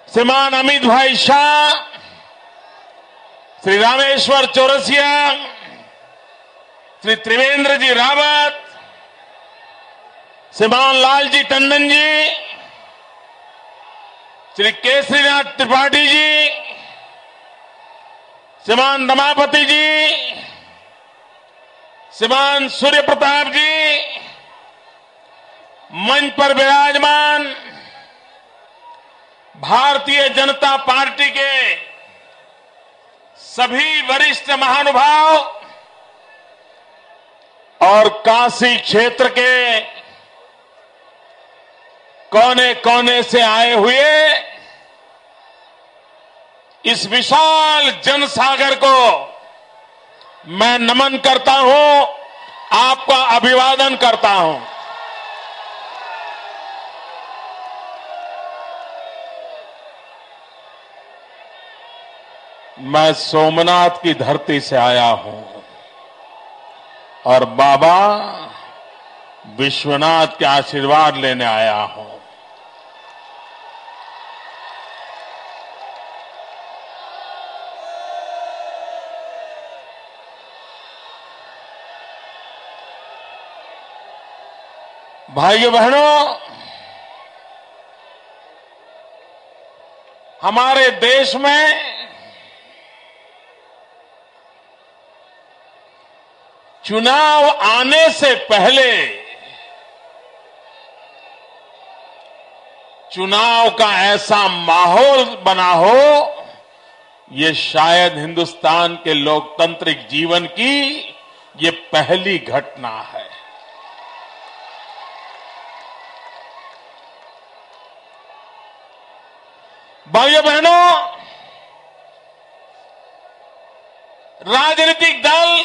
श्रीमान अमित भाई शाह, श्री रामेश्वर चौरसिया, श्री त्रिवेंद्र जी रावत, श्रीमान लालजी टंडन जी, श्री केसरीनाथ त्रिपाठी जी, श्रीमान रमापति जी, श्रीमान सूर्य प्रताप जी, मंच पर विराजमान भारतीय जनता पार्टी के सभी वरिष्ठ महानुभाव और काशी क्षेत्र के कोने कोने से आए हुए इस विशाल जनसागर को मैं नमन करता हूं, आपका अभिवादन करता हूं। मैं सोमनाथ की धरती से आया हूं और बाबा विश्वनाथ के आशीर्वाद लेने आया हूं। भाइयों बहनों, हमारे देश में चुनाव आने से पहले चुनाव का ऐसा माहौल बना हो, ये शायद हिंदुस्तान के लोकतांत्रिक जीवन की ये पहली घटना है। भाइयों बहनों, राजनीतिक दल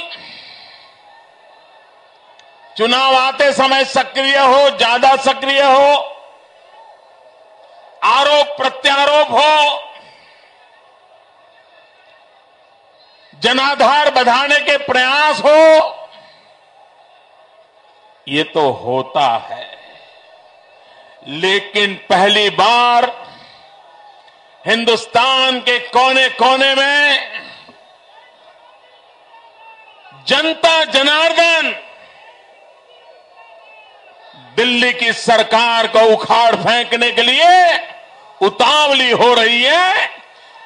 चुनाव आते समय सक्रिय हो, ज्यादा सक्रिय हो, आरोप प्रत्यारोप हो, जनाधार बढ़ाने के प्रयास हो, ये तो होता है। लेकिन पहली बार हिंदुस्तान के कोने कोने में जनता जनार्दन दिल्ली की सरकार को उखाड़ फेंकने के लिए उतावली हो रही है,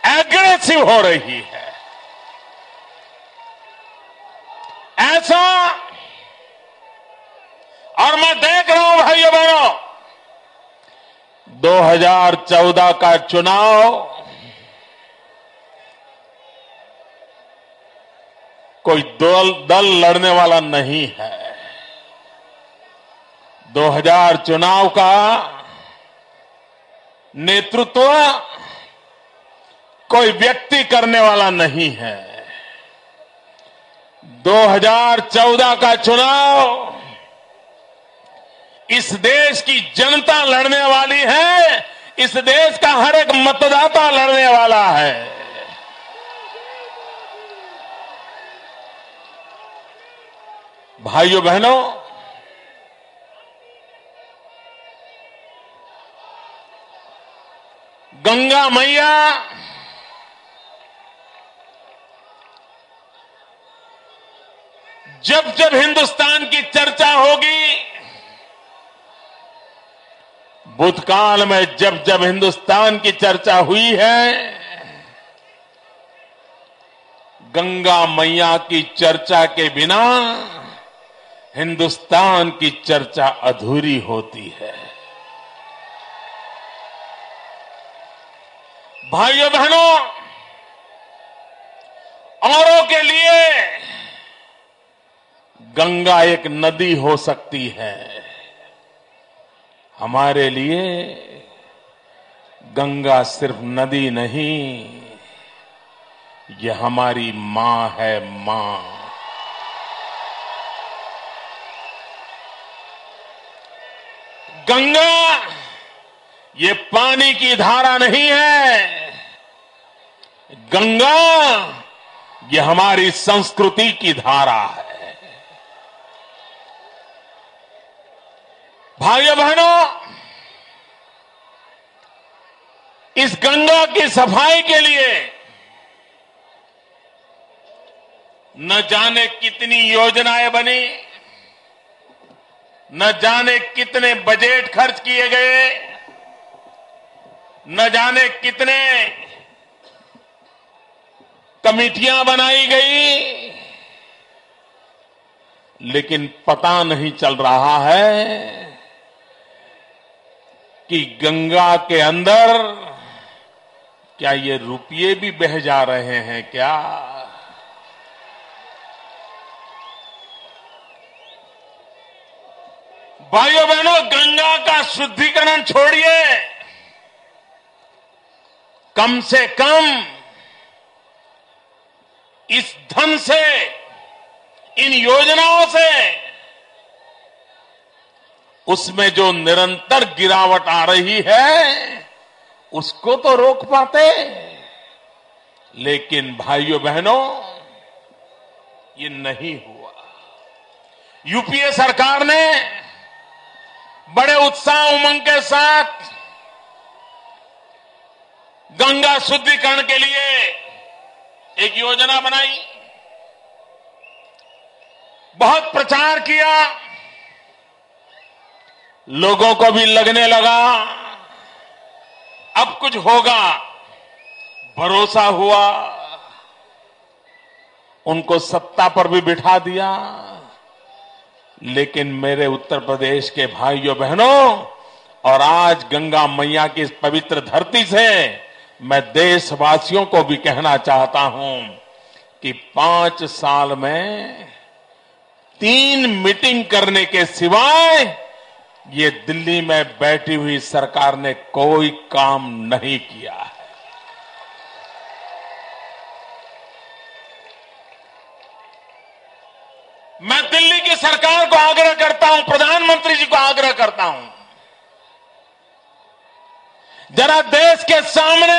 एग्रेसिव हो रही है। ऐसा और मैं देख रहा हूं भाइयों बहनों, 2014 का चुनाव कोई दल लड़ने वाला नहीं है। 2000 चुनाव का नेतृत्व कोई व्यक्ति करने वाला नहीं है। 2014 का चुनाव इस देश की जनता लड़ने वाली है, इस देश का हर एक मतदाता लड़ने वाला है। भाइयों बहनों, गंगा मैया जब जब हिंदुस्तान की चर्चा होगी, भूतकाल में जब जब हिंदुस्तान की चर्चा हुई है, गंगा मैया की चर्चा के बिना हिंदुस्तान की चर्चा अधूरी होती है। भाइयों बहनों, औरों के लिए गंगा एक नदी हो सकती है, हमारे लिए गंगा सिर्फ नदी नहीं, ये हमारी मां है, मां। गंगा ये पानी की धारा नहीं है, गंगा ये हमारी संस्कृति की धारा है। भाइयों बहनों, इस गंगा की सफाई के लिए न जाने कितनी योजनाएं बनी, न जाने कितने बजट खर्च किए गए, न जाने कितने कमिटियां बनाई गई, लेकिन पता नहीं चल रहा है कि गंगा के अंदर क्या ये रुपये भी बह जा रहे हैं क्या? भाइयों बहनों, गंगा का शुद्धिकरण छोड़िए, कम से कम इस धन से, इन योजनाओं से उसमें जो निरंतर गिरावट आ रही है उसको तो रोक पाते। लेकिन भाइयों बहनों, ये नहीं हुआ। यूपीए सरकार ने बड़े उत्साह उमंग के साथ गंगा शुद्धिकरण के लिए एक योजना बनाई, बहुत प्रचार किया, लोगों को भी लगने लगा अब कुछ होगा, भरोसा हुआ, उनको सत्ता पर भी बिठा दिया। लेकिन मेरे उत्तर प्रदेश के भाइयों बहनों, और आज गंगा मैया की इस पवित्र धरती से मैं देशवासियों को भी कहना चाहता हूं कि 5 साल में 3 मीटिंग करने के सिवाय ये दिल्ली में बैठी हुई सरकार ने कोई काम नहीं किया है। मैं दिल्ली की सरकार को आग्रह करता हूं, प्रधानमंत्री जी को आग्रह करता हूं, जरा देश के सामने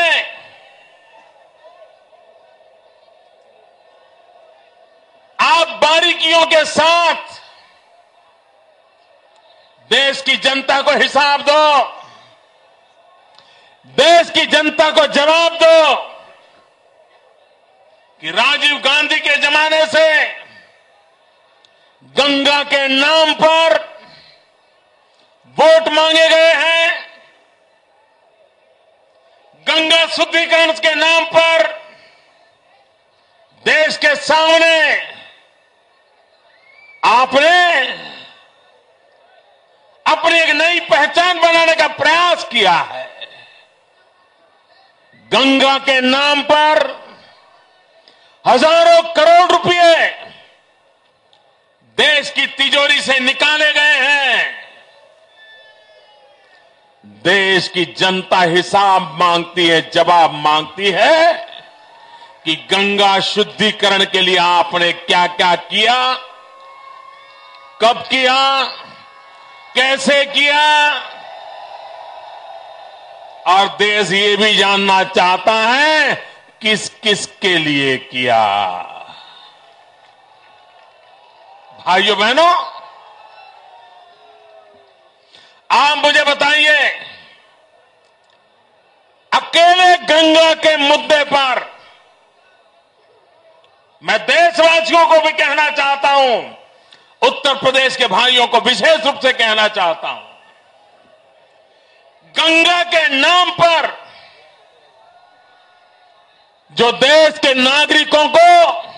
आप बारीकियों के साथ देश की जनता को हिसाब दो, देश की जनता को जवाब दो कि राजीव गांधी के जमाने से गंगा के नाम पर वोट मांगे गए हैं, गंगा शुद्धिकरण के नाम पर देश के सामने आपने अपनी एक नई पहचान बनाने का प्रयास किया है। गंगा के नाम पर हजारों करोड़ रुपए देश की तिजोरी से निकाले गए हैं। देश की जनता हिसाब मांगती है, जवाब मांगती है कि गंगा शुद्धिकरण के लिए आपने क्या क्या किया, कब किया, कैसे किया, और देश ये भी जानना चाहता है किस किस के लिए किया। भाइयों बहनों, आप मुझे बताइए, अकेले गंगा के मुद्दे पर मैं देशवासियों को भी कहना चाहता हूं, उत्तर प्रदेश के भाइयों को विशेष रूप से कहना चाहता हूं, गंगा के नाम पर जो देश के नागरिकों को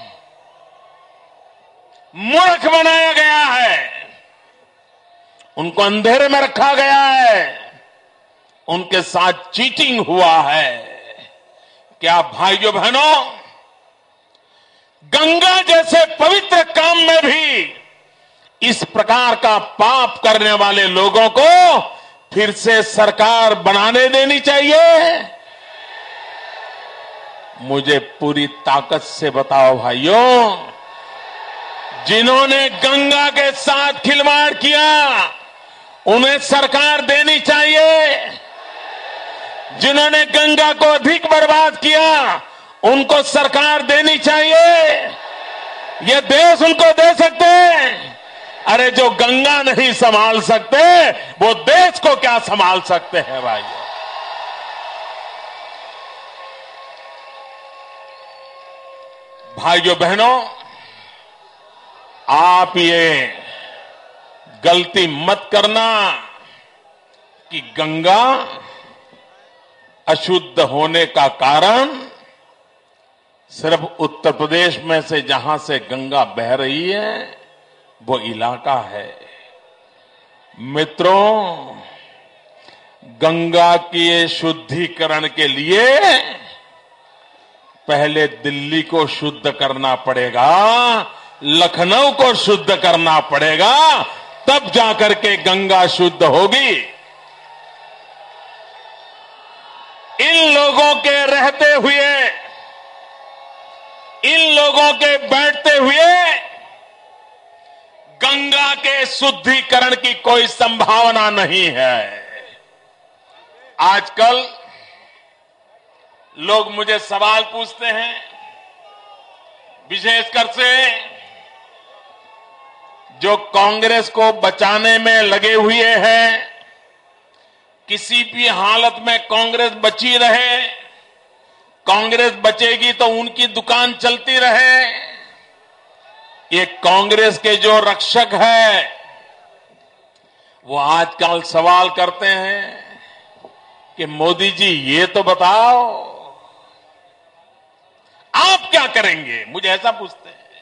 मूर्ख बनाया गया है, उनको अंधेरे में रखा गया है, उनके साथ चीटिंग हुआ है। क्या भाइयों बहनों, गंगा जैसे पवित्र काम में भी इस प्रकार का पाप करने वाले लोगों को फिर से सरकार बनाने देनी चाहिए? मुझे पूरी ताकत से बताओ भाइयों, जिन्होंने गंगा के साथ खिलवाड़ किया उन्हें सरकार देनी चाहिए, जिन्होंने गंगा को अधिक बर्बाद किया उनको सरकार देनी चाहिए। ये देश उनको दे सकते हैं। अरे जो गंगा नहीं संभाल सकते वो देश को क्या संभाल सकते हैं भाई? भाइयों बहनों, आप ये गलती मत करना कि गंगा अशुद्ध होने का कारण सिर्फ उत्तर प्रदेश में से जहां से गंगा बह रही है वो इलाका है। मित्रों, गंगा के शुद्धिकरण के लिए पहले दिल्ली को शुद्ध करना पड़ेगा, लखनऊ को शुद्ध करना पड़ेगा, तब जाकर के गंगा शुद्ध होगी। इन लोगों के रहते हुए, इन लोगों के बैठते हुए गंगा के शुद्धिकरण की कोई संभावना नहीं है। आजकल लोग मुझे सवाल पूछते हैं, विशेषकर से जो कांग्रेस को बचाने में लगे हुए हैं, किसी भी हालत में कांग्रेस बची रहे, कांग्रेस बचेगी तो उनकी दुकान चलती रहे। ये कांग्रेस के जो रक्षक है वो आजकल सवाल करते हैं कि मोदी जी ये तो बताओ आप क्या करेंगे। मुझे ऐसा पूछते हैं,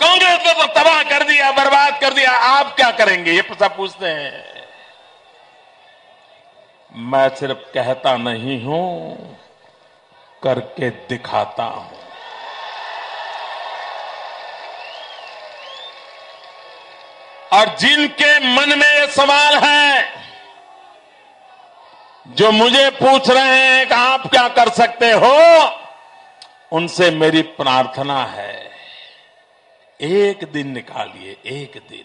कांग्रेस ने तो तबाह कर दिया, बर्बाद कर दिया, आप क्या करेंगे, ये सब पूछते हैं। मैं सिर्फ कहता नहीं हूं, करके दिखाता हूं। और जिनके मन में ये सवाल है, जो मुझे पूछ रहे हैं कि आप क्या कर सकते हो, उनसे मेरी प्रार्थना है, एक दिन निकालिए, एक दिन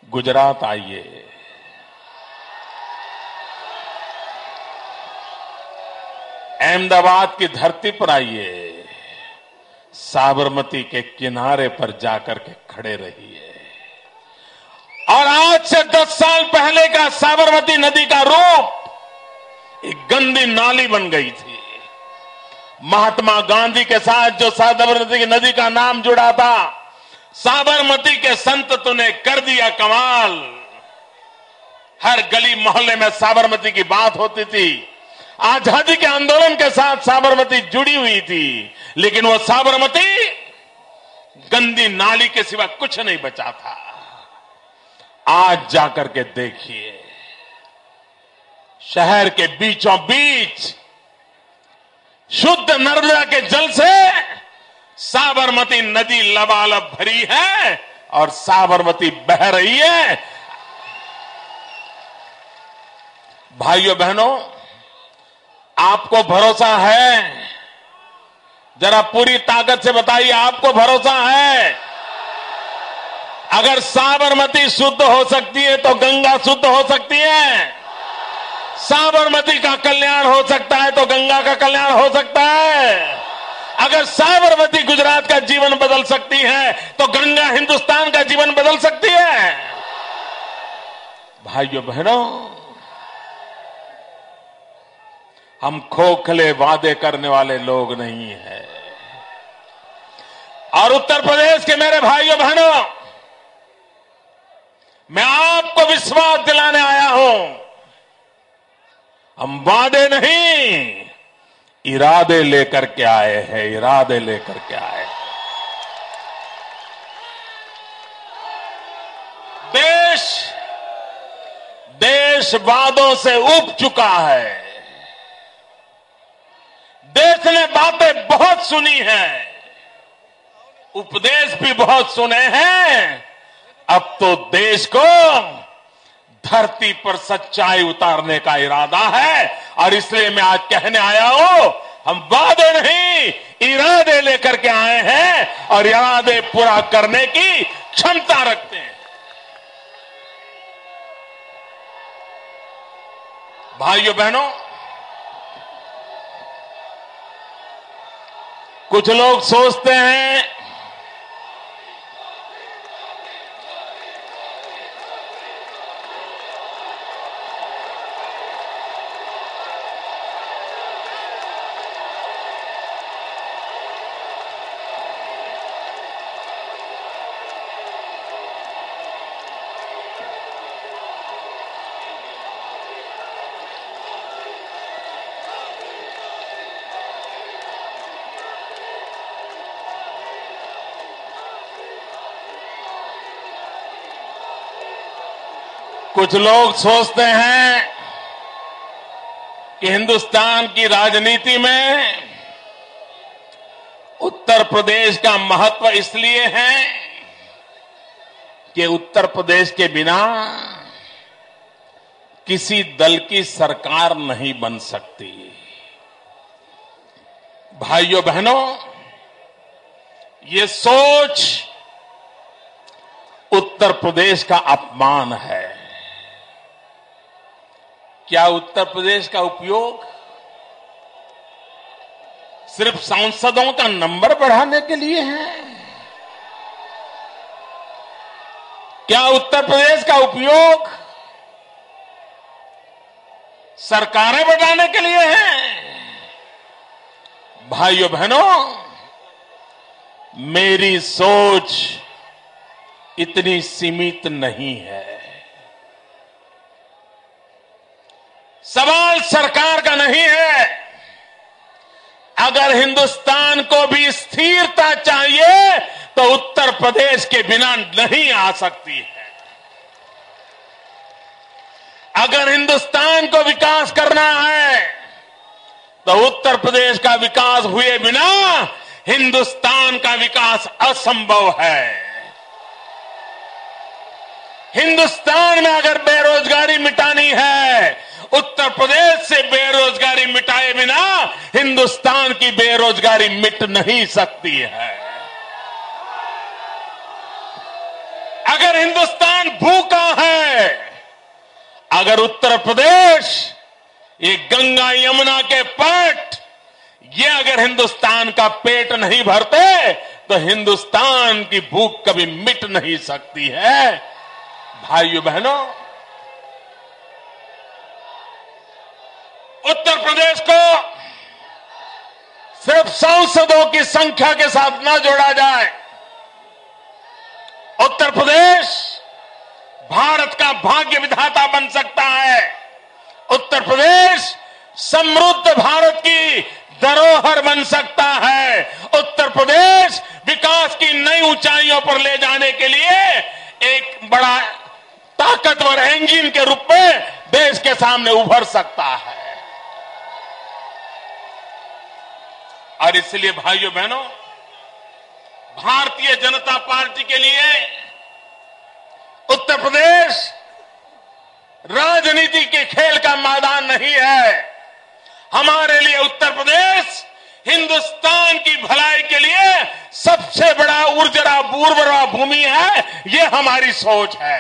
गुजरात आइए, अहमदाबाद की धरती पर आइए, साबरमती के किनारे पर जाकर के खड़े रहिए। और आज से 10 साल पहले का साबरमती नदी का रूप एक गंदी नाली बन गई थी। महात्मा गांधी के साथ जो साबरमती नदी का नाम जुड़ा था, साबरमती के संत ने कर दिया कमाल। हर गली मोहल्ले में साबरमती की बात होती थी। आजादी के आंदोलन के साथ साबरमती जुड़ी हुई थी, लेकिन वो साबरमती गंदी नाली के सिवा कुछ नहीं बचा था। आज जाकर के देखिए, शहर के बीचों बीच शुद्ध नर्मदा के जल से साबरमती नदी लबालब भरी है और साबरमती बह रही है। भाइयों बहनों, आपको भरोसा है? जरा पूरी ताकत से बताइए, आपको भरोसा है? अगर साबरमती शुद्ध हो सकती है तो गंगा शुद्ध हो सकती है। साबरमती का कल्याण हो सकता है तो गंगा का कल्याण हो सकता है। अगर साबरमती गुजरात का जीवन बदल सकती है तो गंगा हिंदुस्तान का जीवन बदल सकती है। भाइयों बहनों, हम खोखले वादे करने वाले लोग नहीं हैं। और उत्तर प्रदेश के मेरे भाइयों बहनों, मैं आपको विश्वास दिलाने आया हूं, हम वादे नहीं, इरादे लेकर के आए हैं, इरादे लेकर के आए हैं। देश वादों से उब चुका है। देश ने बातें बहुत सुनी हैं, उपदेश भी बहुत सुने हैं। अब तो देश को धरती पर सच्चाई उतारने का इरादा है। और इसलिए मैं आज कहने आया हूं, हम वादे नहीं, इरादे लेकर के आए हैं और इरादे पूरा करने की क्षमता रखते हैं। भाइयों बहनों, कुछ लोग सोचते हैं कुछ लोग सोचते हैं कि हिंदुस्तान की राजनीति में उत्तर प्रदेश का महत्व इसलिए है कि उत्तर प्रदेश के बिना किसी दल की सरकार नहीं बन सकती। भाइयों बहनों, ये सोच उत्तर प्रदेश का अपमान है। क्या उत्तर प्रदेश का उपयोग सिर्फ सांसदों का नंबर बढ़ाने के लिए है? क्या उत्तर प्रदेश का उपयोग सरकारें बढ़ाने के लिए है? भाइयों बहनों, मेरी सोच इतनी सीमित नहीं है। सवाल सरकार का नहीं है। अगर हिंदुस्तान को भी स्थिरता चाहिए तो उत्तर प्रदेश के बिना नहीं आ सकती है। अगर हिंदुस्तान को विकास करना है तो उत्तर प्रदेश का विकास हुए बिना हिंदुस्तान का विकास असंभव है। हिंदुस्तान में अगर बेरोजगारी मिटानी है, उत्तर प्रदेश से बेरोजगारी मिटाए बिना हिंदुस्तान की बेरोजगारी मिट नहीं सकती है। अगर हिंदुस्तान भूखा है, अगर उत्तर प्रदेश ये गंगा यमुना के पट ये अगर हिंदुस्तान का पेट नहीं भरते तो हिंदुस्तान की भूख कभी मिट नहीं सकती है। भाइयों बहनों, उत्तर प्रदेश को सिर्फ सांसदों की संख्या के साथ न जोड़ा जाए। उत्तर प्रदेश भारत का भाग्य विधाता बन सकता है। उत्तर प्रदेश समृद्ध भारत की धरोहर बन सकता है। उत्तर प्रदेश विकास की नई ऊंचाइयों पर ले जाने के लिए एक बड़ा ताकतवर इंजन के रूप में देश के सामने उभर सकता है। और इसलिए भाइयों बहनों, भारतीय जनता पार्टी के लिए उत्तर प्रदेश राजनीति के खेल का मैदान नहीं है। हमारे लिए उत्तर प्रदेश हिंदुस्तान की भलाई के लिए सबसे बड़ा उर्वरा भूमि है। ये हमारी सोच है।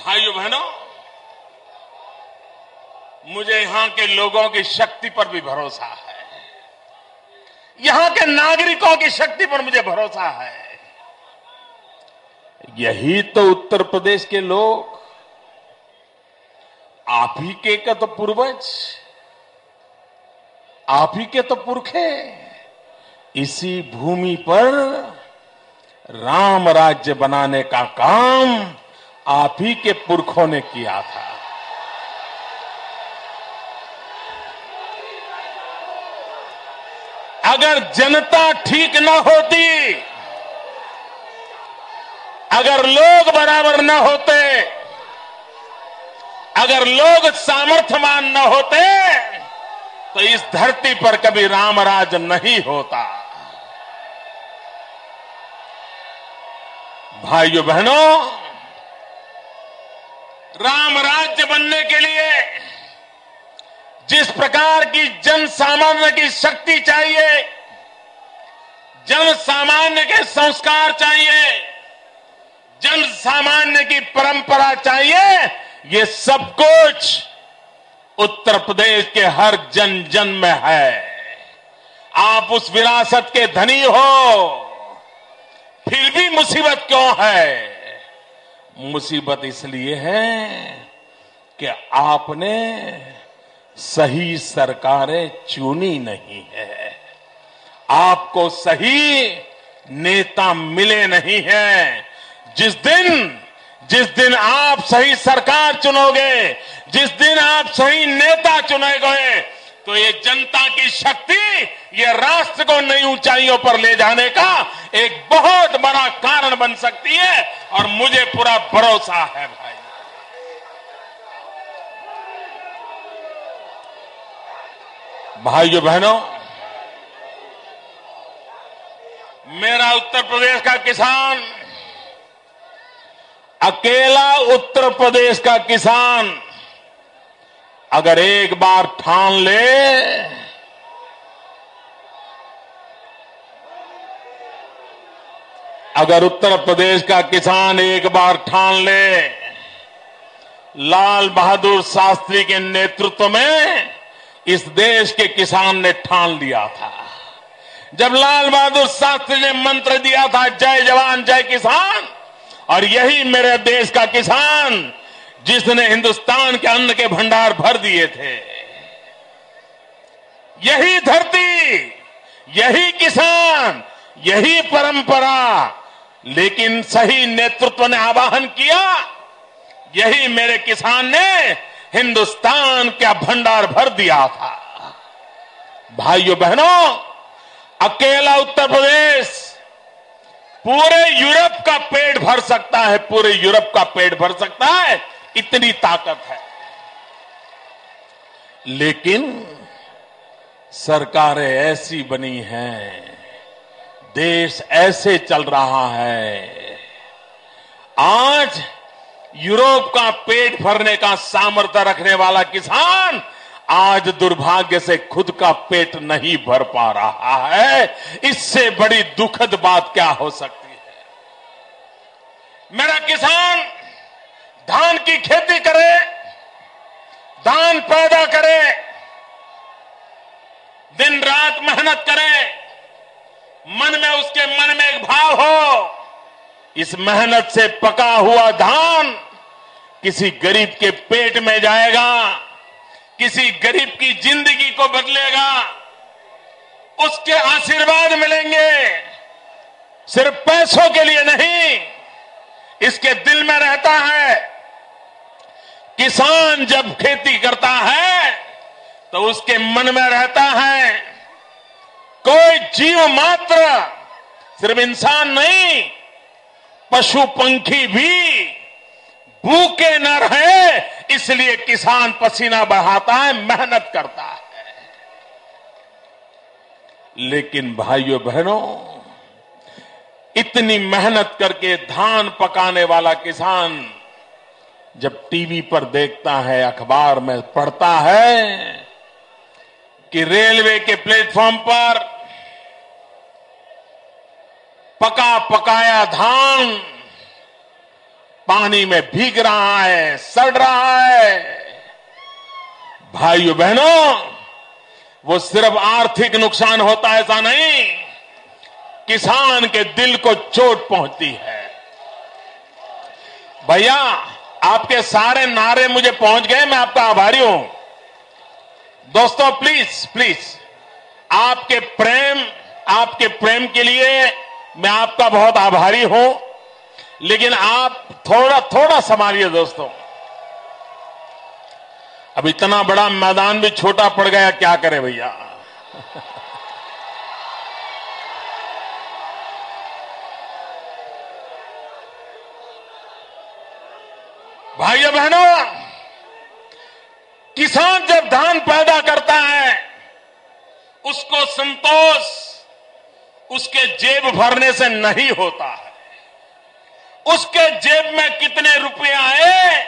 भाइयों बहनों, मुझे यहां के लोगों की शक्ति पर भी भरोसा है। यहां के नागरिकों की शक्ति पर मुझे भरोसा है। यही तो उत्तर प्रदेश के लोग, आप ही के तो पूर्वज, आप ही के तो पुरखे इसी भूमि पर राम राज्य बनाने का काम आप ही के पुरखों ने किया था। अगर जनता ठीक न होती, अगर लोग बराबर न होते, अगर लोग सामर्थ्यवान न होते तो इस धरती पर कभी रामराज नहीं होता। भाइयों बहनों, राम राज्य बनने के लिए जिस प्रकार की जन सामान्य की शक्ति चाहिए, जन सामान्य के संस्कार चाहिए, जन सामान्य की परंपरा चाहिए, ये सब कुछ उत्तर प्रदेश के हर जन जन में है। आप उस विरासत के धनी हो, फिर भी मुसीबत क्यों है? मुसीबत इसलिए है कि आपने सही सरकारें चुनी नहीं है। आपको सही नेता मिले नहीं हैं। जिस दिन आप सही सरकार चुनोगे, जिस दिन आप सही नेता चुनेगे, तो ये जनता की शक्ति ये राष्ट्र को नई ऊंचाइयों पर ले जाने का एक बहुत बड़ा कारण बन सकती है और मुझे पूरा भरोसा है भाई। भाइयों बहनों, मेरा उत्तर प्रदेश का किसान, अकेला उत्तर प्रदेश का किसान अगर एक बार ठान ले, अगर उत्तर प्रदेश का किसान एक बार ठान ले, लाल बहादुर शास्त्री के नेतृत्व में इस देश के किसान ने ठान लिया था। जब लाल बहादुर शास्त्री ने मंत्र दिया था जय जवान जय किसान, और यही मेरे देश का किसान जिसने हिंदुस्तान के अन्न के भंडार भर दिए थे, यही धरती, यही किसान, यही परंपरा, लेकिन सही नेतृत्व ने आवाहन किया, यही मेरे किसान ने हिंदुस्तान का भंडार भर दिया था। भाइयों बहनों, अकेला उत्तर प्रदेश पूरे यूरोप का पेट भर सकता है, पूरे यूरोप का पेट भर सकता है, इतनी ताकत है। लेकिन सरकारें ऐसी बनी हैं, देश ऐसे चल रहा है, आज यूरोप का पेट भरने का सामर्थ्य रखने वाला किसान आज दुर्भाग्य से खुद का पेट नहीं भर पा रहा है। इससे बड़ी दुखद बात क्या हो सकती है। मेरा किसान धान की खेती करे, धान पैदा करे, दिन रात मेहनत करे, उसके मन में एक भाव हो, इस मेहनत से पका हुआ धान किसी गरीब के पेट में जाएगा, किसी गरीब की जिंदगी को बदलेगा, उसके आशीर्वाद मिलेंगे, सिर्फ पैसों के लिए नहीं, इसके दिल में रहता है। किसान जब खेती करता है तो उसके मन में रहता है कोई जीव मात्र, सिर्फ इंसान नहीं, पशु पंखी भी भूखे न रहे, इसलिए किसान पसीना बहाता है, मेहनत करता है। लेकिन भाइयों बहनों, इतनी मेहनत करके धान पकाने वाला किसान जब टीवी पर देखता है, अखबार में पढ़ता है कि रेलवे के प्लेटफॉर्म पर पका पकाया धान पानी में भीग रहा है, सड़ रहा है, भाइयों बहनों, वो सिर्फ आर्थिक नुकसान होता है ऐसा नहीं, किसान के दिल को चोट पहुंचती है। भैया, आपके सारे नारे मुझे पहुंच गए, मैं आपका आभारी हूं। दोस्तों, प्लीज प्लीज, आपके प्रेम के लिए मैं आपका बहुत आभारी हूं, लेकिन आप थोड़ा संभालिए दोस्तों। अब इतना बड़ा मैदान भी छोटा पड़ गया, क्या करे भैया। भाइयों बहनों, किसान जब धान पैदा करता है, उसको संतोष उसके जेब भरने से नहीं होता है, उसके जेब में कितने रुपए आए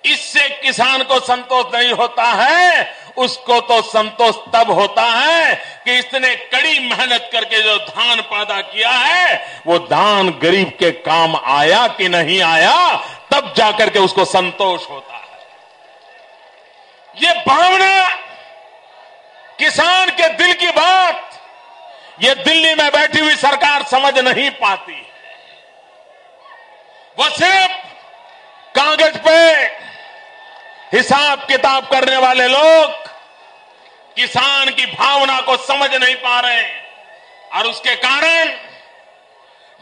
इससे किसान को संतोष नहीं होता है। उसको तो संतोष तब होता है कि इसने कड़ी मेहनत करके जो धान पैदा किया है, वो धान गरीब के काम आया कि नहीं आया, तब जाकर के उसको संतोष होता है। ये भावना, किसान के दिल की बात, ये दिल्ली में बैठी हुई सरकार समझ नहीं पाती है। वो सिर्फ कागज पे हिसाब किताब करने वाले लोग किसान की भावना को समझ नहीं पा रहे हैं, और उसके कारण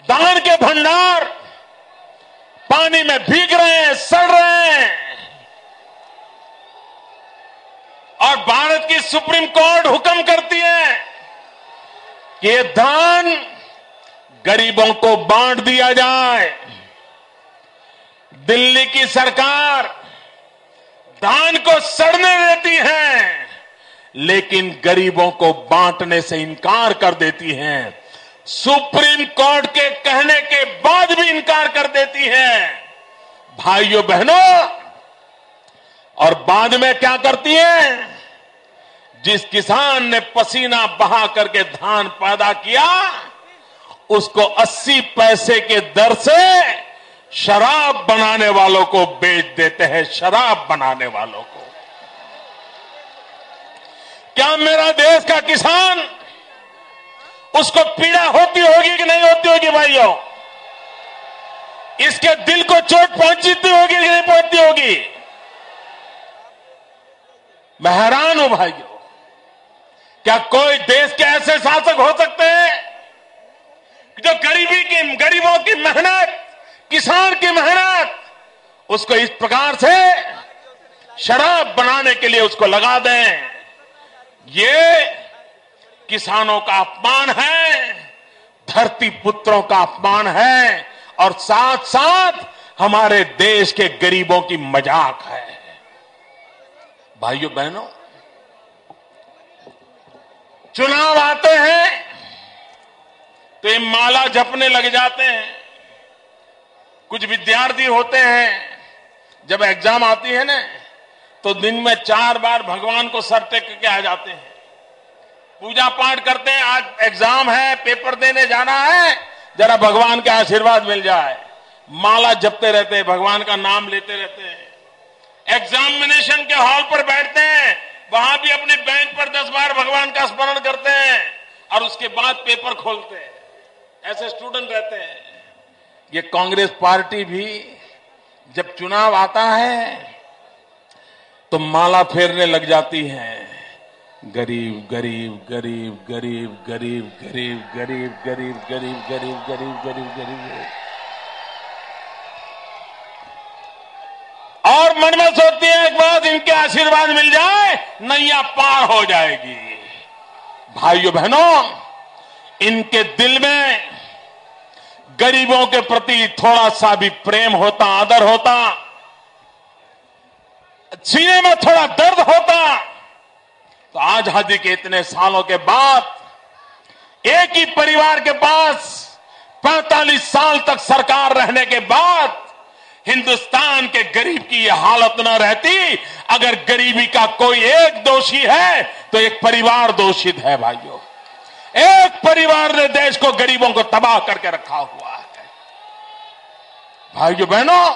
धान के भंडार पानी में भीग रहे हैं, सड़ रहे हैं। और भारत की सुप्रीम कोर्ट हुक्म करती है कि ये धान गरीबों को बांट दिया जाए। दिल्ली की सरकार धान को सड़ने देती है, लेकिन गरीबों को बांटने से इनकार कर देती है। सुप्रीम कोर्ट के कहने के बाद भी इनकार कर देती है। भाइयों बहनों, और बाद में क्या करती है? जिस किसान ने पसीना बहा करके धान पैदा किया, उसको 80 पैसे के दर से शराब बनाने वालों को बेच देते हैं। शराब बनाने वालों को। क्या मेरा देश का किसान, उसको पीड़ा होती होगी कि नहीं होती होगी? भाइयों, इसके दिल को चोट पहुंचती होगी कि नहीं पहुंचती होगी? मैं हैरान हूं भाइयों, क्या कोई देश के ऐसे शासक हो सकते हैं जो गरीबों की मेहनत, किसान की मेहनत, उसको इस प्रकार से शराब बनाने के लिए उसको लगा दें? ये किसानों का अपमान है, धरती पुत्रों का अपमान है, और साथ साथ हमारे देश के गरीबों की मजाक है। भाइयों बहनों, चुनाव आते हैं तो ये माला जपने लग जाते हैं। कुछ विद्यार्थी होते हैं, जब एग्जाम आती है ना, तो दिन में 4 बार भगवान को सर टेक के आ जाते हैं, पूजा पाठ करते हैं। आज एग्जाम है, पेपर देने जाना है, जरा भगवान के आशीर्वाद मिल जाए। माला जपते रहते हैं, भगवान का नाम लेते रहते हैं। एग्जामिनेशन के हॉल पर बैठते हैं, वहां भी अपनी बेंच पर 10 बार भगवान का स्मरण करते हैं, और उसके बाद पेपर खोलते हैं। ऐसे स्टूडेंट रहते हैं। ये कांग्रेस पार्टी भी जब चुनाव आता है तो माला फेरने लग जाती है। गरीब गरीब गरीब गरीब गरीब गरीब गरीब गरीब गरीब गरीब गरीब गरीब गरीब, और मन में सोचती है एक बार इनके आशीर्वाद मिल जाए, नैया पार हो जाएगी। भाइयों बहनों, इनके दिल में गरीबों के प्रति थोड़ा सा भी प्रेम होता, आदर होता, सीने में थोड़ा दर्द होता, तो आजादी के इतने सालों के बाद एक ही परिवार के पास 45 साल तक सरकार रहने के बाद हिंदुस्तान के गरीब की यह हालत न रहती। अगर गरीबी का कोई एक दोषी है तो एक परिवार दोषित है। भाइयों, एक परिवार ने देश को, गरीबों को तबाह करके रखा हुआ है। भाइयों बहनों,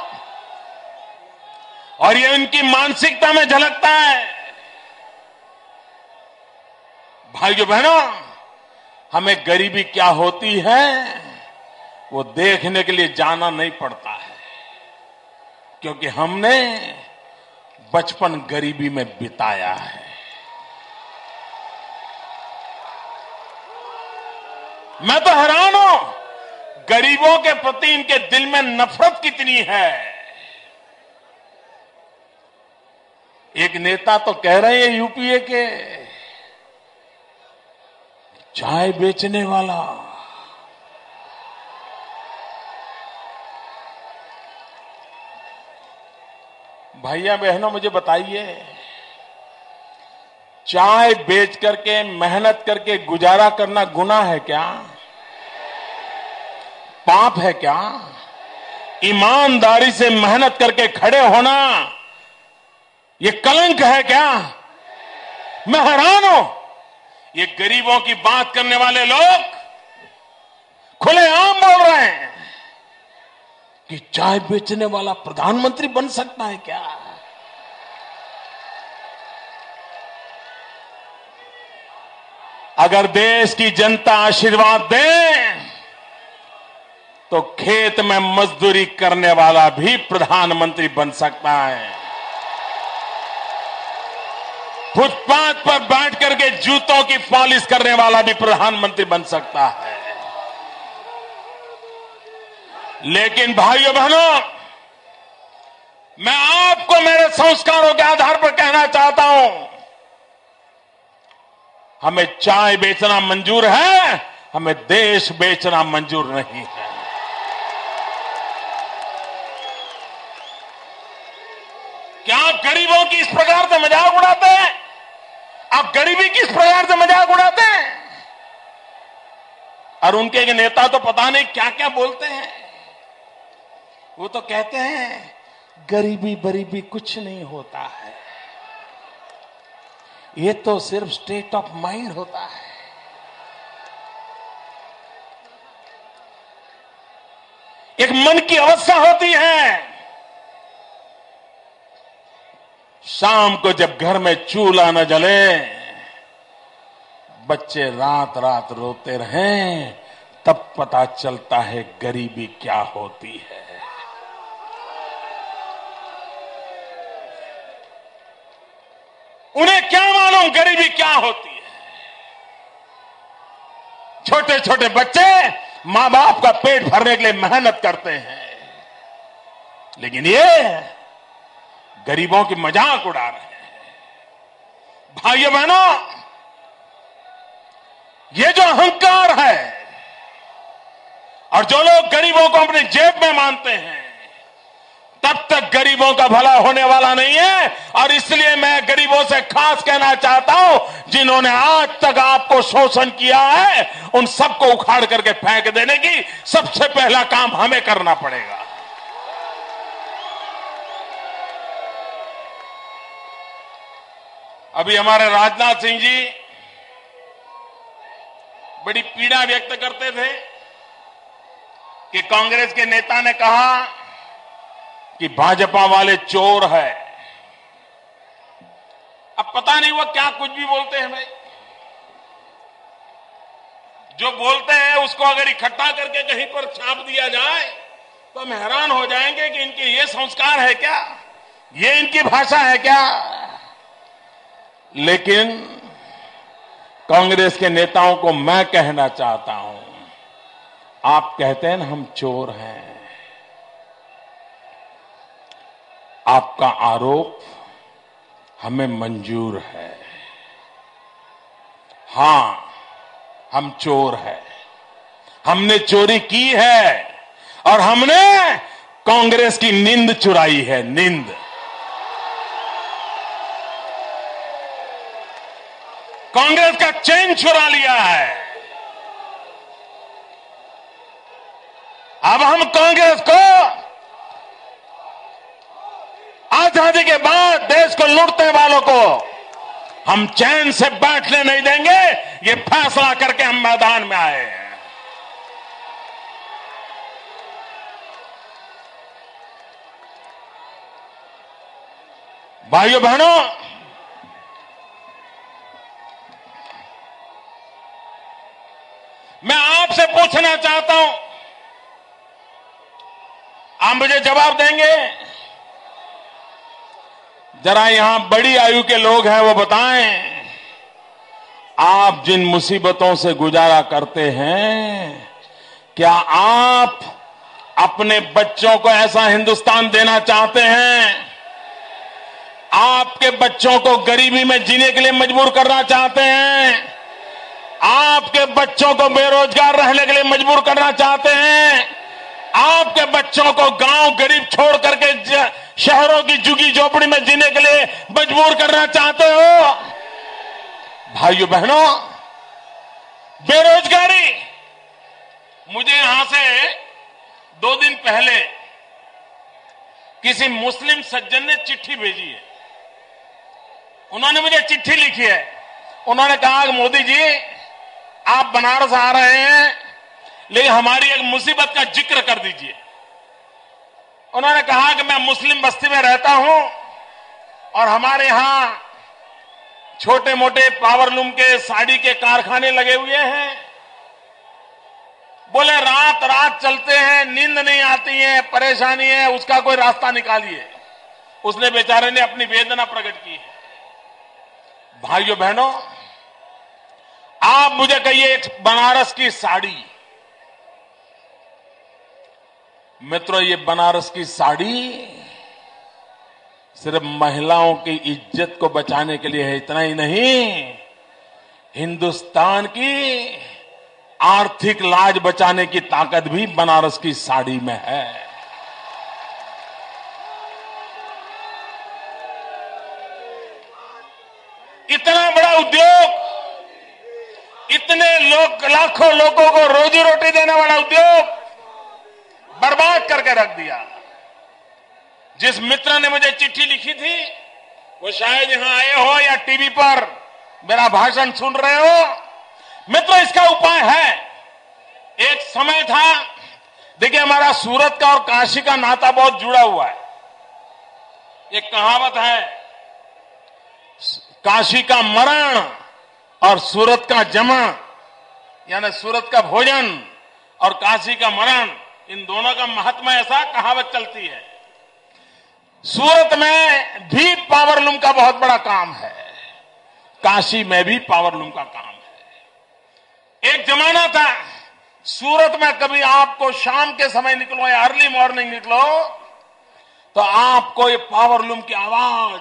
और ये उनकी मानसिकता में झलकता है। भाइयों बहनों, हमें गरीबी क्या होती है वो देखने के लिए जाना नहीं पड़ता है, क्योंकि हमने बचपन गरीबी में बिताया है। मैं तो हैरान हूं, गरीबों के प्रति इनके दिल में नफरत कितनी है। एक नेता तो कह रहे हैं यूपीए के, चाय बेचने वाला, भैया बहनों मुझे बताइए, चाय बेच करके, मेहनत करके गुजारा करना गुनाह है क्या? पाप है क्या? ईमानदारी से मेहनत करके खड़े होना ये कलंक है क्या? मैं हैरान हूं, ये गरीबों की बात करने वाले लोग खुलेआम बोल रहे हैं कि चाय बेचने वाला प्रधानमंत्री बन सकता है क्या? अगर देश की जनता आशीर्वाद दे तो खेत में मजदूरी करने वाला भी प्रधानमंत्री बन सकता है। फुटपाथ पर बैठ करके जूतों की पॉलिश करने वाला भी प्रधानमंत्री बन सकता है। लेकिन भाइयों बहनों, मैं आपको मेरे संस्कारों के आधार पर कहना चाहता हूं, हमें चाय बेचना मंजूर है, हमें देश बेचना मंजूर नहीं है। क्या आप गरीबों की इस प्रकार से मजाक उड़ाते हैं? आप गरीबी की इस प्रकार से मजाक उड़ाते हैं? और उनके नेता तो पता नहीं क्या क्या बोलते हैं। वो तो कहते हैं गरीबी बरीबी कुछ नहीं होता है, ये तो सिर्फ स्टेट ऑफ माइंड होता है। एक मन की अवस्था होती है। शाम को जब घर में चूल्हा न जले, बच्चे रात रात रोते रहें, तब पता चलता है गरीबी क्या होती है। उन्हें क्या मालूम गरीबी क्या होती है। छोटे छोटे बच्चे मां बाप का पेट भरने के लिए मेहनत करते हैं, लेकिन ये गरीबों की मजाक उड़ा रहे हैं। भाइयों बहनों, ये जो अहंकार है और जो लोग गरीबों को अपनी जेब में मानते हैं, तब तक गरीबों का भला होने वाला नहीं है। और इसलिए मैं गरीबों से खास कहना चाहता हूं, जिन्होंने आज तक आपको शोषण किया है, उन सबको उखाड़ करके फेंक देने की सबसे पहला काम हमें करना पड़ेगा। अभी हमारे राजनाथ सिंह जी बड़ी पीड़ा व्यक्त करते थे कि कांग्रेस के नेता ने कहा कि भाजपा वाले चोर है। अब पता नहीं वो क्या कुछ भी बोलते हैं भाई। जो बोलते हैं उसको अगर इकट्ठा करके कहीं पर छाप दिया जाए तो हम हैरान हो जाएंगे कि इनके ये संस्कार है क्या, ये इनकी भाषा है क्या। लेकिन कांग्रेस के नेताओं को मैं कहना चाहता हूं, आप कहते हैं ना हम चोर हैं, आपका आरोप हमें मंजूर है। हां, हम चोर हैं, हमने चोरी की है और हमने कांग्रेस की नींद चुराई है। नींद, कांग्रेस का चैन चुरा लिया है। अब हम कांग्रेस को आजादी के बाद देश को लूटने वालों को हम चैन से बैठने नहीं देंगे। ये फैसला करके हम मैदान में आए हैं। भाइयों बहनों, मैं आपसे पूछना चाहता हूं, आप मुझे जवाब देंगे? जरा यहां बड़ी आयु के लोग हैं, वो बताएं, आप जिन मुसीबतों से गुजारा करते हैं, क्या आप अपने बच्चों को ऐसा हिंदुस्तान देना चाहते हैं? आपके बच्चों को गरीबी में जीने के लिए मजबूर करना चाहते हैं? आपके बच्चों को बेरोजगार रहने के लिए मजबूर करना चाहते हैं? आपके बच्चों को गांव गरीब छोड़ करके शहरों की झुग्गी झोपड़ी में जीने के लिए मजबूर करना चाहते हो? भाइयों बहनों, बेरोजगारी, मुझे यहां से 2 दिन पहले किसी मुस्लिम सज्जन ने चिट्ठी भेजी है। उन्होंने मुझे चिट्ठी लिखी है। उन्होंने कहा कि मोदी जी, आप बनारस आ रहे हैं, लेकिन हमारी एक मुसीबत का जिक्र कर दीजिए। उन्होंने कहा कि मैं मुस्लिम बस्ती में रहता हूं और हमारे यहां छोटे मोटे पावरलूम के साड़ी के कारखाने लगे हुए हैं। बोले रात रात चलते हैं, नींद नहीं आती है, परेशानी है, उसका कोई रास्ता निकालिए। उसने बेचारे ने अपनी वेदना प्रकट की है। भाइयों बहनों, आप मुझे कहिए, एक बनारस की साड़ी, मित्रों, ये बनारस की साड़ी सिर्फ महिलाओं की इज्जत को बचाने के लिए है, इतना ही नहीं, हिंदुस्तान की आर्थिक लाज बचाने की ताकत भी बनारस की साड़ी में है। इतना बड़ा उद्योग, इतने लोग, लाखों लोगों को रोजी रोटी देने वाला उद्योग बर्बाद करके रख दिया। जिस मित्र ने मुझे चिट्ठी लिखी थी वो शायद यहां आए हो या टीवी पर मेरा भाषण सुन रहे हो। मित्रों, इसका उपाय है। एक समय था, देखिए हमारा सूरत का और काशी का नाता बहुत जुड़ा हुआ है। एक कहावत है, काशी का मरण और सूरत का जमा, यानी सूरत का भोजन और काशी का मरण, इन दोनों का महत्व ऐसा कहावत चलती है। सूरत में भी पावरलूम का बहुत बड़ा काम है, काशी में भी पावरलूम का काम है। एक जमाना था, सूरत में कभी आपको शाम के समय निकलो या अर्ली मॉर्निंग निकलो तो आपको ये पावरलूम की आवाज,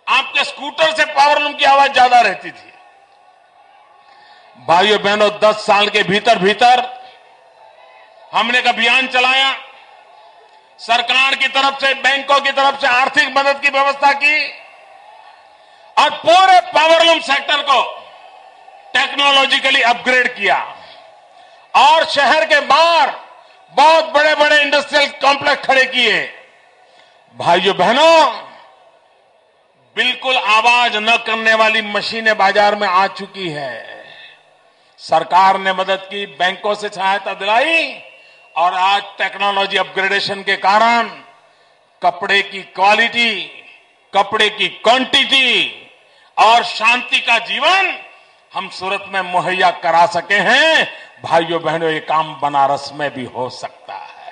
आपके स्कूटर से पावरलूम की आवाज ज्यादा रहती थी। भाइयों बहनों, 10 साल के भीतर भीतर हमने एक अभियान चलाया। सरकार की तरफ से, बैंकों की तरफ से आर्थिक मदद की व्यवस्था की और पूरे पावरलूम सेक्टर को टेक्नोलॉजिकली अपग्रेड किया और शहर के बाहर बहुत बड़े बड़े इंडस्ट्रियल कॉम्प्लेक्स खड़े किए। भाइयों बहनों, बिल्कुल आवाज न करने वाली मशीनें बाजार में आ चुकी है। सरकार ने मदद की, बैंकों से सहायता दिलाई और आज टेक्नोलॉजी अपग्रेडेशन के कारण कपड़े की क्वालिटी, कपड़े की क्वांटिटी और शांति का जीवन हम सूरत में मुहैया करा सके हैं। भाइयों बहनों, ये काम बनारस में भी हो सकता है।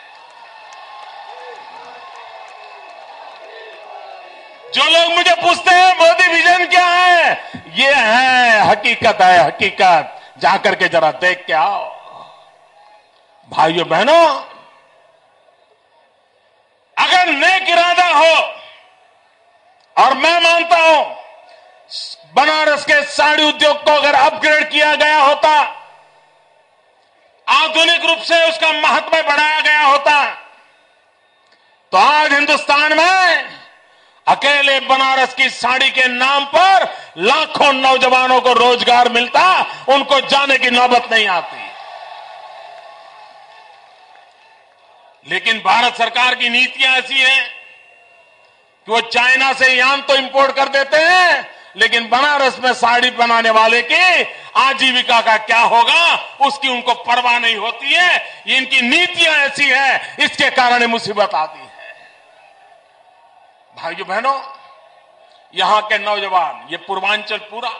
जो लोग मुझे पूछते हैं मोदी विजन क्या है, ये है हकीकत, है हकीकत। जाकर के जरा देख के आओ। भाइयों बहनों, अगर नेक इरादा हो, और मैं मानता हूं बनारस के साड़ी उद्योग को अगर अपग्रेड किया गया होता, आधुनिक रूप से उसका महत्व बढ़ाया गया होता, तो आज हिंदुस्तान में अकेले बनारस की साड़ी के नाम पर लाखों नौजवानों को रोजगार मिलता, उनको जाने की नौबत नहीं आती। लेकिन भारत सरकार की नीतियां ऐसी हैं कि वो चाइना से यान तो इंपोर्ट कर देते हैं, लेकिन बनारस में साड़ी बनाने वाले की आजीविका का क्या होगा उसकी उनको परवाह नहीं होती है। ये इनकी नीतियां ऐसी है, इसके कारण ये मुसीबत आती है। भाइयों बहनों, यहां के नौजवान, ये पूर्वांचल पूरा,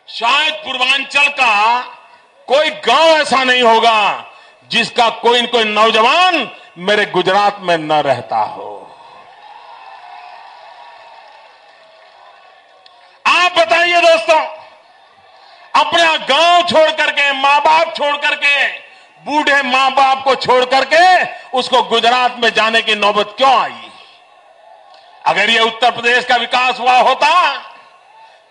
शायद पूर्वांचल का कोई गांव ऐसा नहीं होगा जिसका कोई न कोई नौजवान मेरे गुजरात में न रहता हो। आप बताइए दोस्तों, अपना गांव छोड़ करके, मां बाप छोड़ करके, बूढ़े मां बाप को छोड़ करके उसको गुजरात में जाने की नौबत क्यों आई? अगर ये उत्तर प्रदेश का विकास हुआ होता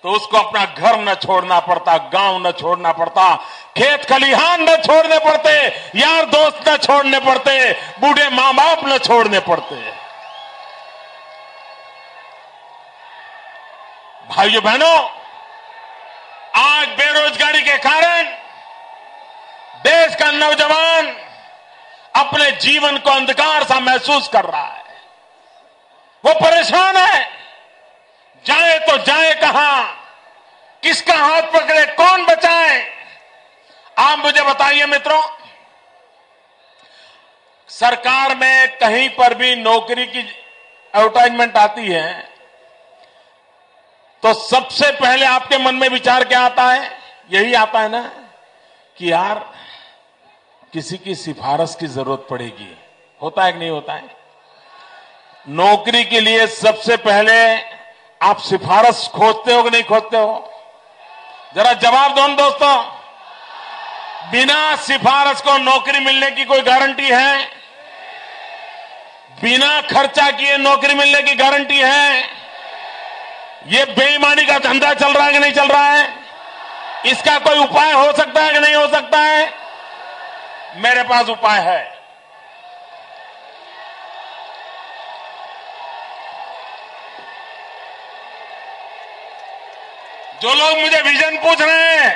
तो उसको अपना घर न छोड़ना पड़ता, गांव न छोड़ना पड़ता, खेत खलिहान न छोड़ने पड़ते, यार दोस्त न छोड़ने पड़ते, बूढ़े मां बाप न छोड़ने पड़ते। भाइयों बहनों, आज बेरोजगारी के कारण देश का नौजवान अपने जीवन को अंधकार सा महसूस कर रहा है। वो परेशान है, जाए तो जाए कहां, किसका हाथ पकड़े, कौन बचाए? आप मुझे बताइए मित्रों, सरकार में कहीं पर भी नौकरी की एडवर्टाइजमेंट आती है तो सबसे पहले आपके मन में विचार क्या आता है? यही आता है ना कि यार किसी की सिफारिश की जरूरत पड़ेगी। होता है कि नहीं होता है? नौकरी के लिए सबसे पहले आप सिफारिश खोजते हो कि नहीं खोजते हो? जरा जवाब दो दोस्तों। बिना सिफारिश को नौकरी मिलने की कोई गारंटी है? बिना खर्चा किए नौकरी मिलने की गारंटी है? ये बेईमानी का धंधा चल रहा है कि नहीं चल रहा है? इसका कोई उपाय हो सकता है कि नहीं हो सकता है? मेरे पास उपाय है। जो लोग मुझे विजन पूछ रहे हैं,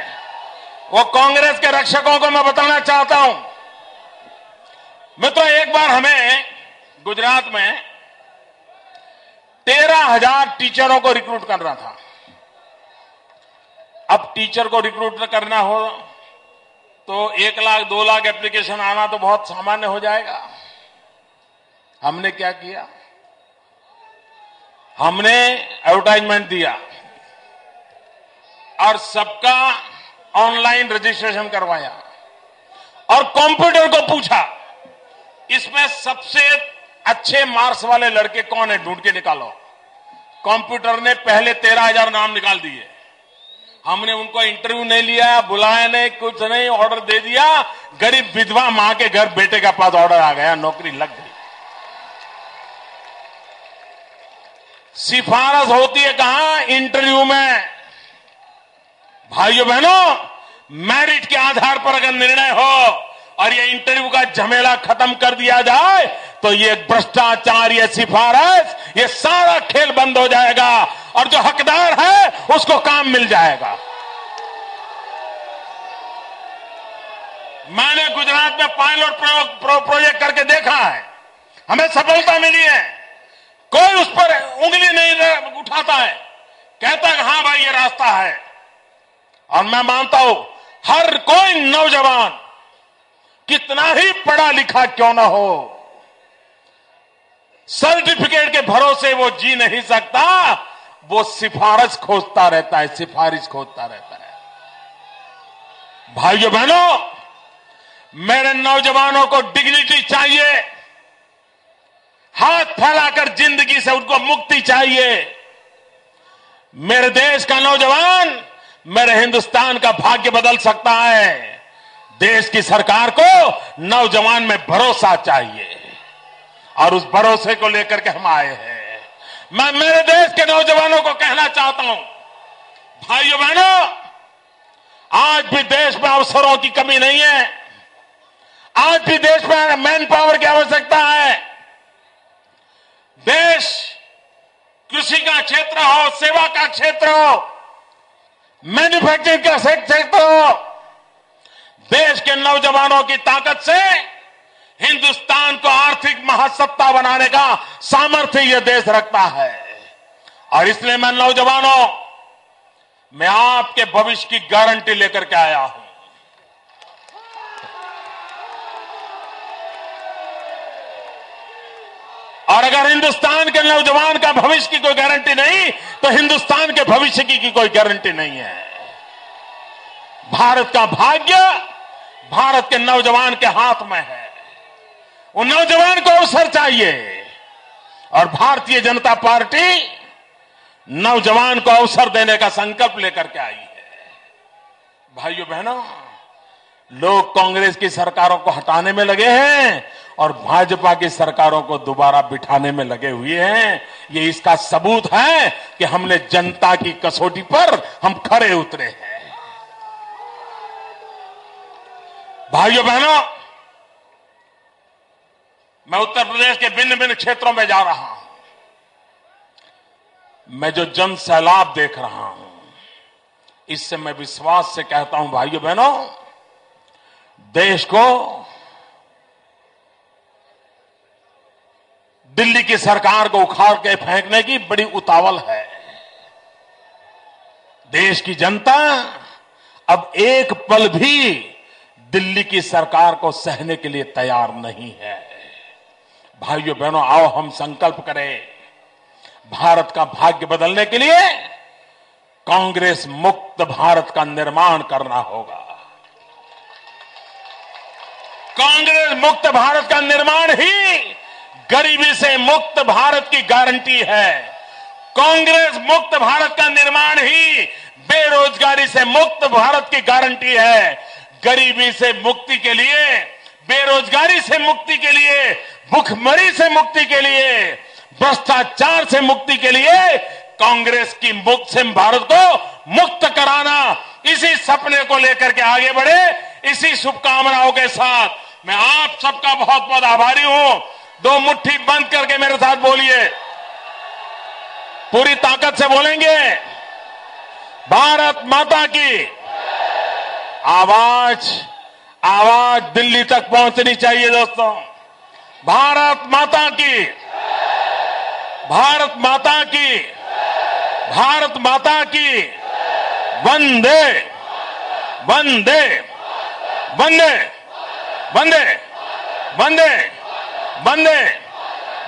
वो कांग्रेस के रक्षकों को मैं बताना चाहता हूं। मित्रों, एक बार हमें गुजरात में 13,000 टीचरों को रिक्रूट करना था। अब टीचर को रिक्रूट करना हो तो 1 लाख 2 लाख एप्लीकेशन आना तो बहुत सामान्य हो जाएगा। हमने क्या किया? हमने एडवर्टाइजमेंट दिया और सबका ऑनलाइन रजिस्ट्रेशन करवाया और कंप्यूटर को पूछा, इसमें सबसे अच्छे मार्क्स वाले लड़के कौन है, ढूंढ के निकालो। कंप्यूटर ने पहले 13,000 नाम निकाल दिए। हमने उनको इंटरव्यू नहीं लिया, बुलाया नहीं, कुछ नहीं, ऑर्डर दे दिया। गरीब विधवा मां के घर बेटे का पास ऑर्डर आ गया, नौकरी लग गई। सिफारिश होती है कहां? इंटरव्यू में। भाइयों बहनों, मेरिट के आधार पर अगर निर्णय हो और ये इंटरव्यू का झमेला खत्म कर दिया जाए तो ये भ्रष्टाचार, ये सिफारिश, ये सारा खेल बंद हो जाएगा और जो हकदार है उसको काम मिल जाएगा। मैंने गुजरात में पायलट प्रोजेक्ट करके देखा है, हमें सफलता मिली है। कोई उस पर उंगली नहीं उठाता है, कहता है हां भाई ये रास्ता है। और मैं मानता हूं हर कोई नौजवान कितना ही पढ़ा लिखा क्यों ना हो, सर्टिफिकेट के भरोसे वो जी नहीं सकता, वो सिफारिश खोजता रहता है, सिफारिश खोजता रहता है। भाइयों बहनों, मेरे नौजवानों को डिग्निटी चाहिए, हाथ फैलाकर जिंदगी से उनको मुक्ति चाहिए। मेरे देश का नौजवान मेरे हिंदुस्तान का भाग्य बदल सकता है। देश की सरकार को नौजवान में भरोसा चाहिए और उस भरोसे को लेकर के हम आए हैं। मैं मेरे देश के नौजवानों को कहना चाहता हूं, भाइयों बहनों, आज भी देश में अवसरों की कमी नहीं है। आज भी देश में मैन पावर की आवश्यकता है। देश कृषि का क्षेत्र हो, सेवा का क्षेत्र हो, मैन्युफैक्चरिंग का क्षेत्र हो, देश के नौजवानों की ताकत से हिंदुस्तान को आर्थिक महासत्ता बनाने का सामर्थ्य यह देश रखता है। और इसलिए मैं नौजवानों, मैं आपके भविष्य की गारंटी लेकर के आया हूं। और अगर हिंदुस्तान के नौजवान का भविष्य की कोई गारंटी नहीं तो हिंदुस्तान के भविष्य की कोई गारंटी नहीं है। भारत का भाग्य भारत के नौजवान के हाथ में है। उन नौजवान को अवसर चाहिए और भारतीय जनता पार्टी नौजवान को अवसर देने का संकल्प लेकर के आई है। भाइयों बहनों, लोग कांग्रेस की सरकारों को हटाने में लगे हैं और भाजपा की सरकारों को दोबारा बिठाने में लगे हुए हैं। ये इसका सबूत है कि हमने जनता की कसौटी पर हम खरे उतरे हैं। भाइयों बहनों, मैं उत्तर प्रदेश के भिन्न भिन्न क्षेत्रों में जा रहा हूं। मैं जो जन सैलाब देख रहा हूं, इससे मैं विश्वास से कहता हूं, भाइयों बहनों, देश को दिल्ली की सरकार को उखाड़ के फेंकने की बड़ी उतावल है। देश की जनता अब एक पल भी दिल्ली की सरकार को सहने के लिए तैयार नहीं है। भाइयों बहनों, आओ हम संकल्प करें, भारत का भाग्य बदलने के लिए कांग्रेस मुक्त भारत का निर्माण करना होगा। कांग्रेस मुक्त भारत का निर्माण ही गरीबी से मुक्त भारत की गारंटी है। कांग्रेस मुक्त भारत का निर्माण ही बेरोजगारी से मुक्त भारत की गारंटी है। गरीबी से मुक्ति के लिए, बेरोजगारी से मुक्ति के लिए, भूखमरी से मुक्ति के लिए, भ्रष्टाचार से मुक्ति के लिए कांग्रेस की मुक्त से भारत को मुक्त कराना, इसी सपने को लेकर के आगे बढ़े। इसी शुभकामनाओं के साथ मैं आप सबका बहुत बहुत आभारी हूं। दो मुट्ठी बंद करके मेरे साथ बोलिए, पूरी ताकत से बोलेंगे, भारत माता की। आवाज आवाज दिल्ली तक पहुंचनी चाहिए दोस्तों। भारत माता की, भारत माता की, भारत माता की। वंदे वंदे वंदे वंदे वंदे वंदे वंदे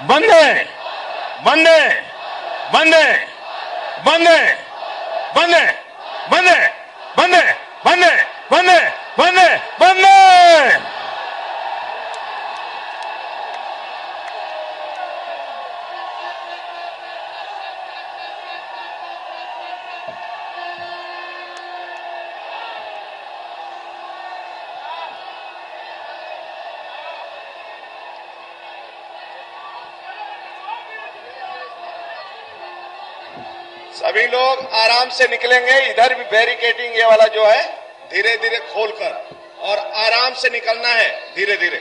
वंदे वंदे वंदे वंदे वंदे वंदे वंदे वंदे वंदे वंदे। सभी लोग आराम से निकलेंगे। इधर भी बैरिकेडिंग ये वाला जो है धीरे धीरे खोलकर, और आराम से निकलना है, धीरे धीरे।